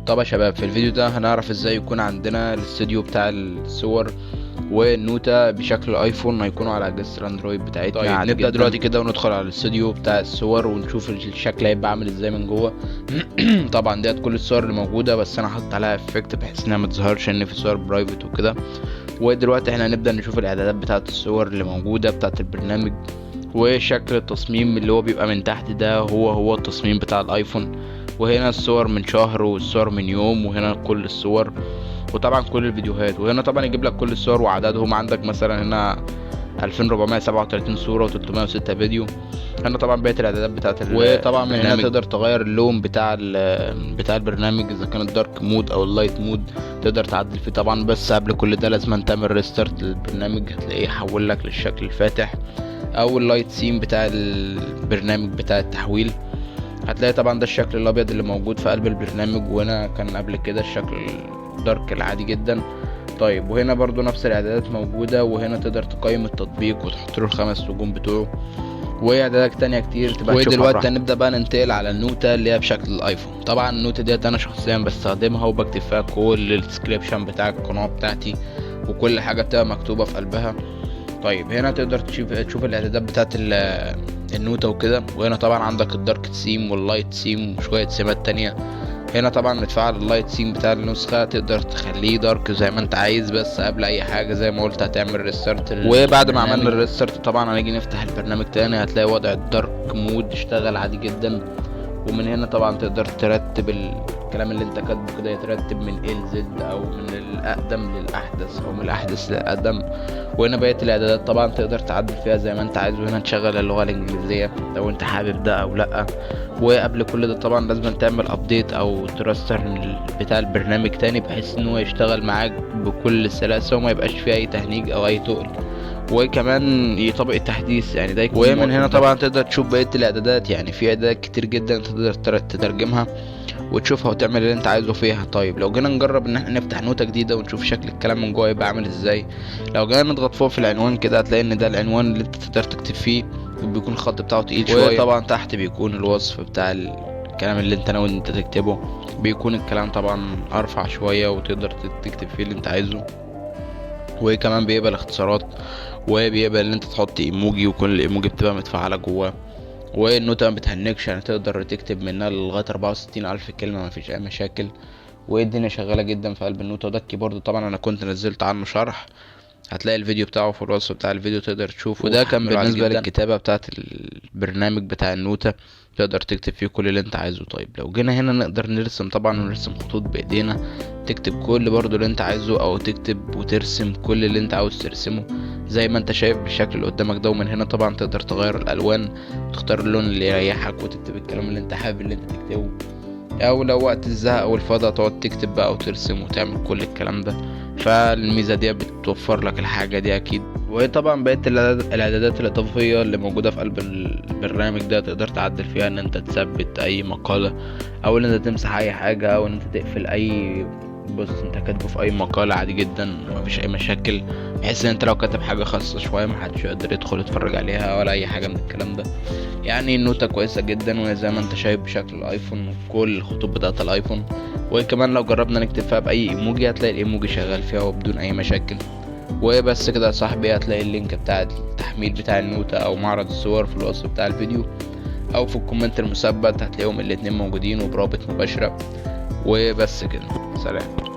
طبعا يا شباب، في الفيديو ده هنعرف ازاي يكون عندنا الاستوديو بتاع الصور والنوتة بشكل ايفون هيكونوا على اجهزة الاندرويد بتاعتنا. طيب نبدأ دلوقتي كده وندخل على الاستوديو بتاع الصور ونشوف الشكل هيبقى عامل ازاي من جوه. طبعا ديت كل الصور اللي موجودة، بس انا حاطط عليها افكت بحيث انها ما تظهرش ان في صور برايفت وكده. ودلوقتي احنا هنبدأ نشوف الاعدادات بتاعة الصور اللي موجودة بتاعة البرنامج، وشكل التصميم اللي هو بيبقى من تحت ده هو التصميم بتاع الايفون. وهنا الصور من شهر والصور من يوم، وهنا كل الصور وطبعا كل الفيديوهات. وهنا طبعا يجيب لك كل الصور وعددهم. عندك مثلا هنا 2437 صورة و306 فيديو. هنا طبعا بقية الاعدادات بتاعت وطبعا من هنا تقدر تغير اللون بتاع البرنامج، اذا كان الدارك مود او اللايت مود تقدر تعدل فيه طبعا. بس قبل كل ده لازم تعمل ريستارت للبرنامج، هتلاقيه يحول لك للشكل الفاتح او اللايت سيم بتاع البرنامج بتاع التحويل. هتلاقي طبعا ده الشكل الابيض اللي موجود في قلب البرنامج، وهنا كان قبل كده الشكل الدارك العادي جدا. طيب وهنا برضو نفس الاعدادات موجودة، وهنا تقدر تقيم التطبيق وتحط له ال5 نجوم بتوعه واعدادات تانية كتير تبقى تشوفها. ودلوقتي هنبدأ بقى ننتقل على النوتة اللي هي بشكل الايفون. طبعا النوتة ديت انا شخصيا بستخدمها وبكتب فيها كل الديسكريبشن بتاع القناة بتاعتي، وكل حاجة بتبقى مكتوبة في قلبها. طيب هنا تقدر تشوف الاعدادات بتاعت النوتة وكده. وهنا طبعا عندك الدارك سيم واللايت سيم وشوية سيمات تانية. هنا طبعا بتفعل اللايت سيم بتاع النسخة، تقدر تخليه دارك زي ما انت عايز، بس قبل اي حاجة زي ما قلت هتعمل ريستارت. وبعد ما عملنا الريستارت طبعا هنيجي نفتح البرنامج تاني، هتلاقي وضع الدارك مود اشتغل عادي جدا. ومن هنا طبعا تقدر ترتب الكلام اللي انت كاتبه كده، يترتب من A ل Z او من الاقدم للاحدث او من الاحدث للاقدم. وهنا بقية الاعدادات طبعا تقدر تعدل فيها زي ما انت عايز. وهنا تشغل اللغة الانجليزية لو انت حابب ده او لا. وقبل كل ده طبعا لازم تعمل ابديت او تراستر بتاع البرنامج تاني، بحيث ان هو يشتغل معاك بكل سلاسة وما يبقاش فيه اي تهنيج او اي تقل، وكمان يطبق التحديث يعني ده يكون. ومن هنا طبعا تقدر تشوف بقية الاعدادات، يعني في اعدادات كتير جدا تقدر تترجمها وتشوفها وتعمل اللي انت عايزه فيها. طيب لو جينا نجرب ان احنا نفتح نوتة جديدة ونشوف شكل الكلام من جوه يبقى عامل ازاي. لو جينا نضغط فوق في العنوان كده هتلاقي ان ده العنوان اللي انت تقدر تكتب فيه، وبيكون الخط بتاعه تقيل شوية. وطبعا تحت بيكون الوصف بتاع الكلام اللي انت ناوي انت تكتبه، بيكون الكلام طبعا ارفع شوية وتقدر تكتب فيه اللي انت عايزه. وكمان بيقبل اختصارات، وبيقبل ان انت تحط ايموجي، وكل ايموجي بتبقى متفعلة جواه. والنوتة ما بتهنكش، يعني تقدر تكتب منها لغاية 64,000 كلمة مفيش اي مشاكل. والدنيا شغالة جدا في قلب النوتة. وده الكيبورد طبعا انا كنت نزلت عنه شرح، هتلاقي الفيديو بتاعه في الوصف بتاع الفيديو تقدر تشوفه. وده كان بالنسبة للكتابة بتاعة البرنامج بتاع النوتة، تقدر تكتب فيه كل اللي انت عايزه. طيب لو جينا هنا نقدر نرسم طبعا، ونرسم خطوط بايدينا، تكتب كل برضو اللي انت عايزه، او تكتب وترسم كل اللي انت عاوز ترسمه زي ما انت شايف بالشكل اللي قدامك ده. ومن هنا طبعا تقدر تغير الالوان، تختار اللون اللي يريحك وتكتب الكلام اللي انت حابب اللي انت تكتبه. او لو وقت الزهق او الفضا تقعد تكتب بقى وترسم وتعمل كل الكلام ده. فالميزة دي بتوفر لك الحاجة دي اكيد. وطبعا بقية الاعدادات الاضافية اللي موجودة في قلب البرنامج ده تقدر تعدل فيها ان انت تثبت اي مقالة، او ان انت تمسح اي حاجة، او ان انت تقفل اي بص انت كاتبه في اي مقالة عادي جدا مفيش اي مشاكل، بحيث ان انت لو كاتب حاجة خاصة شوية محدش يقدر يدخل يتفرج عليها ولا اي حاجة من الكلام ده. يعني النوتة كويسة جدا، وزي ما انت شايف بشكل الايفون وكل الخطوط بتاعة الايفون. وكمان لو جربنا نكتب فيها باي ايموجي هتلاقي الايموجي شغال فيها وبدون اي مشاكل. وبس كده يا صاحبي، هتلاقي اللينك بتاع التحميل بتاع النوتة او معرض الصور في الوصف بتاع الفيديو، او في الكومنت المثبت هتلاقيهم الاتنين موجودين وبرابط مباشرة. وبس كده، سلام.